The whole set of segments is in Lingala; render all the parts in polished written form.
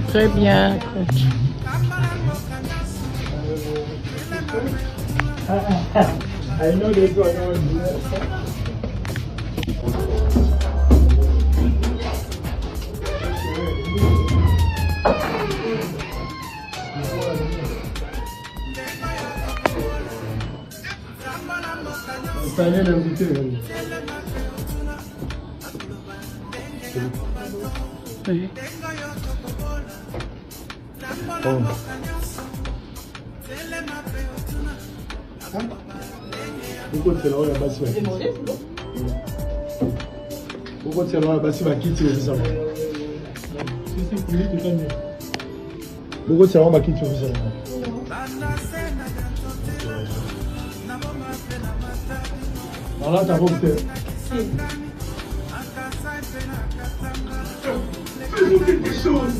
Très bien, coach. I know this one. Oui. Pourquoi tu es là bas sur pourquoi tu es là bas sur ma kit ça pourquoi tu es là ma kit ça alors t'as pas quelque chose.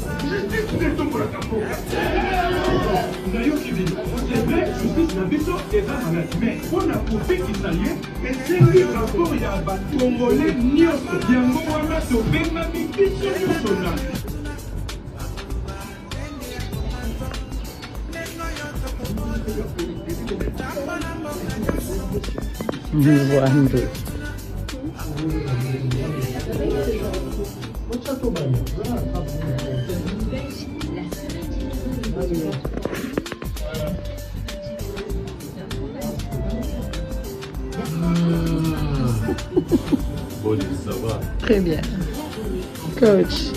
nayoki bino c'est vrai justice na biso eza malade mais mpona kopekisa ye esengi rapport ya bakongole nyonso yango wana tobengami biso nyonso na Bonnie, ça va? Très bien. Coach,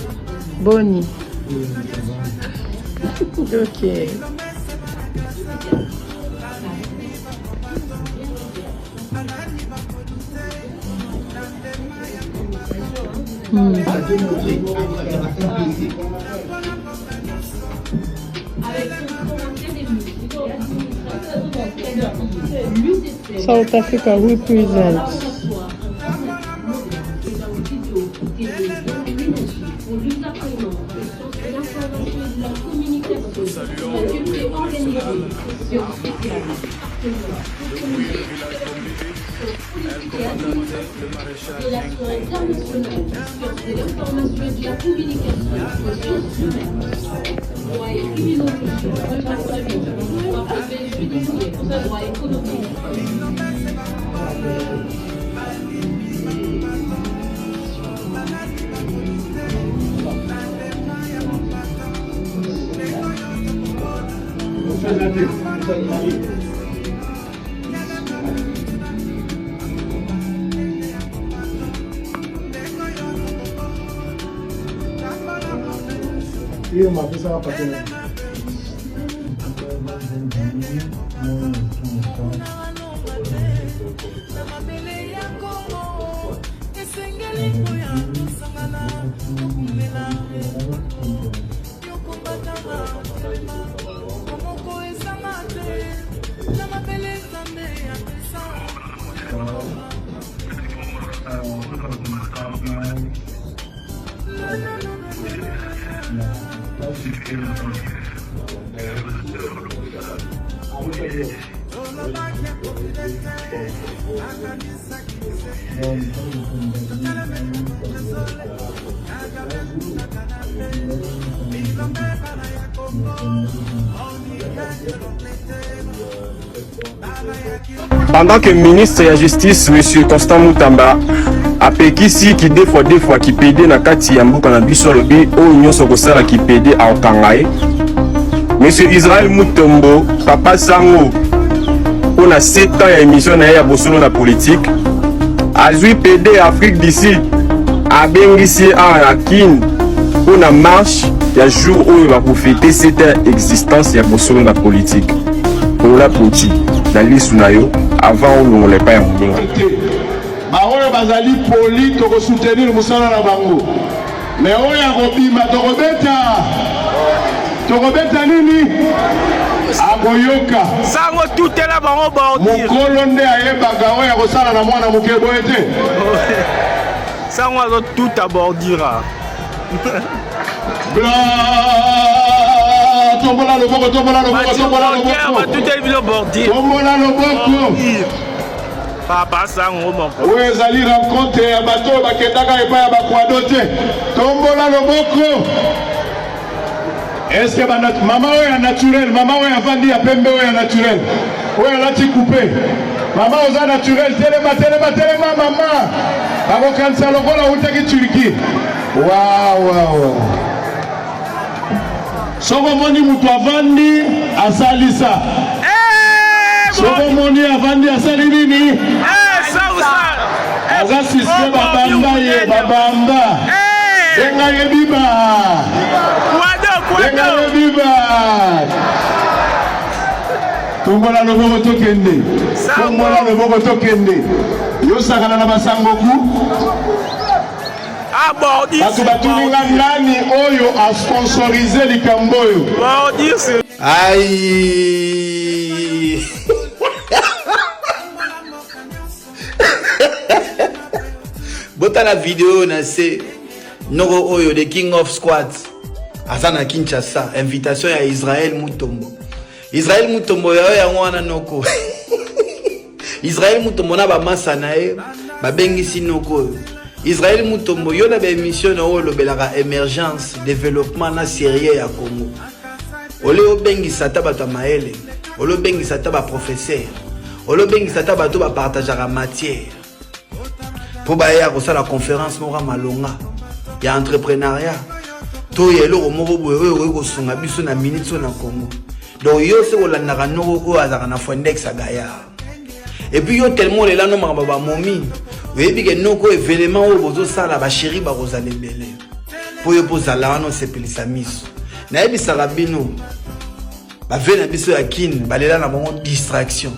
Bonnie. Ok. South Africa represents. Hiyo maafisa hapa tena. Pendant que ministre de la Justice, M. Constant Moutamba, a pekisi qui deux fois qui pédé na kati ya mbuka na biso lobi o nyonso kosala qui pédé a okangaye. M. Israël Mutombo, papa sango, on a 7 ans ya émission na ya bosolo na politique, a zui pédé Afrique d'ici, a bengisi en Akin, on a marche ya jour où il va profiter cette existence ya bosolo na politique. Pour la politique, na lisu na yo, avant on ne l'a pas amené. Baoyo bazali poli toko soutenir musala na bango. Mais oya kobima tokobeta nini? Aboyoka. Sango tout est là bango bordir. Mokolo nde ayebaka oya kosala na mwana moke boye te. Sango tout abordira. Blanc. Tombola le boko, tombola le boko, tombola le boko. Tombola le boko. Papa sango moko. Oui, ezali rencontre ya bato bakendaka epai ya bakwado te. Tombola le boko. Est-ce que maman est naturel, maman est avandi ya pembe est naturel. Oui, elle a été coupée. Maman oza naturel, telema maman. Bako kanisa lokola utaki Turquie. Wow. Soko moni mutu avandi asalisa. Soko moni avandi asali nini? Aza sispe babamba ye babamba. Denga ye biba. Denga ye biba. Tombola le boko tokende. Tombola le boko tokende. Yo sakana na basangoku. Bato batuninga nani oyo a sponsorisé likambo oyo. Aïe. Bota la vidéo na se Noro Oyo the King of Squads Azana Kinshasa, invitation à Israël Mutombo. Israël Mutombo ya wana noko. Israël Mutombo na ba masana ba bengisi noko. Israël Mutombo yo na ba émission na o lobelaka émergence, développement na sérieux ya Congo. Ole obengisa ta bato maele, ole obengisa ta ba professeur, ole obengisa ta bato ba partager matière. Pour baya ko la conférence mora malonga ya entrepreneuriat. To yelo ko moko boye ko sunga biso na minute na Congo. Donc yo se ko landa ka noko ko azaka na fondex agaya. Et puis yo tellement les là no makaba momi. Webi ke noko événement o bozo sala ba chéri ba rozale belé. Po yo pozala no sepelisa miso. Na ebisa rabino. Ba vena biso ya kin balela na bongo distraction.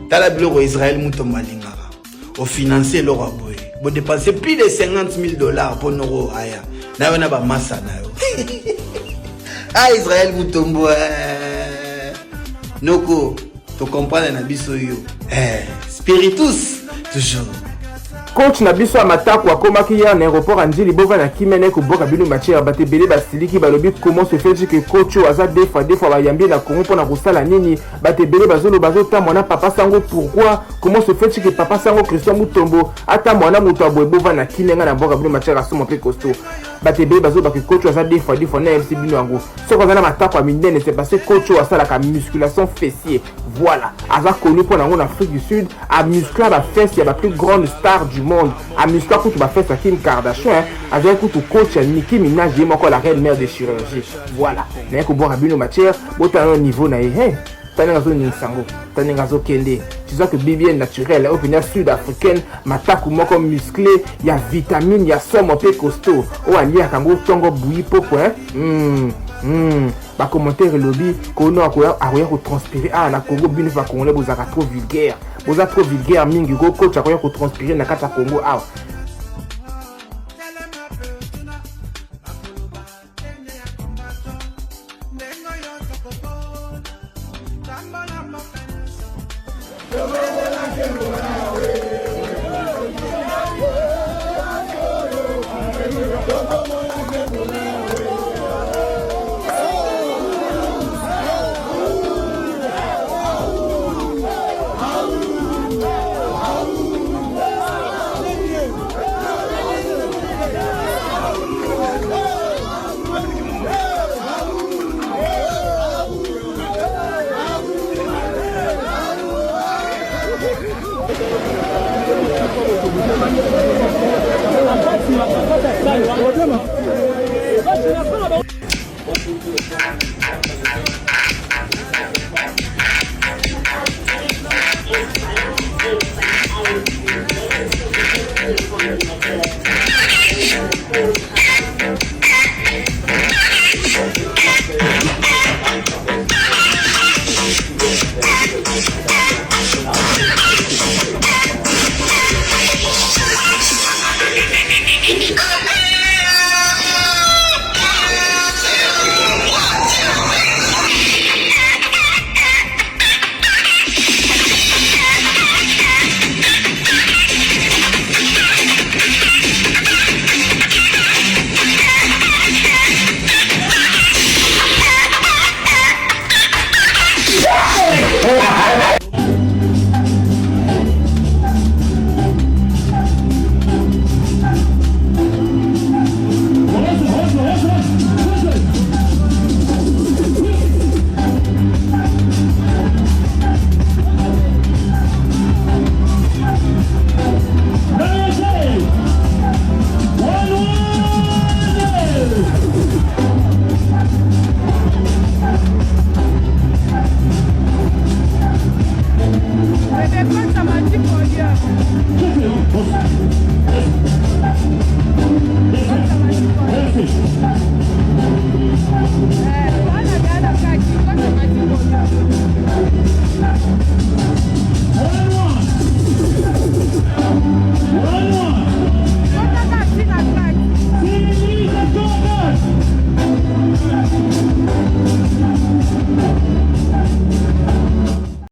Tala biloko Israël Mutombo alingaka. Au financer leur aboye. Vous dépensez plus de $50,000 pour Noro Aya. Na wana ba massa na yo. Ah Israël Mutombo. Noko, tu comprends na biso yo. Spiritus toujours. Coach na biso amatako akomaki ya na aéroport Anjili bova na kimene ko boka bino matière batebele basiliki balobi comment se fait que coach aza des fois ba yambi na Congo pona kosala nini batebele bazolo bazotamo na papa sango pourquoi comment se fait que papa sango Christian Mutombo atamo na muto aboy bova na kinenga na boka bino matière asomo pe costaud batebele bazo ba que coach aza des fois na MC bino yango soko na matako a mindene c'est parce que coach asala ka musculation fessier voilà aza connu pona en Afrique du Sud a muscler ba fesse ya ba plus grande star du monde à muscler pour tu vas faire ça Kim Kardashian avec tout coach Nicki Minaj et encore la reine mère de chirurgie voilà mais que boire bino matière botan un niveau na tana zo ninsango tana zo kende tu sais que bien naturel opinion sud-africaine mataku moko musclé ya vitamine ya somme peu costaud o ali akango tongo bouilli popo ba commentaire lobby kono akoya ko transpirer na Congo bino fa congolais bozaka trop vulgaire boza trop vulgaire mingi go coach akoya ko transpirer na kata Congo Bonsoir.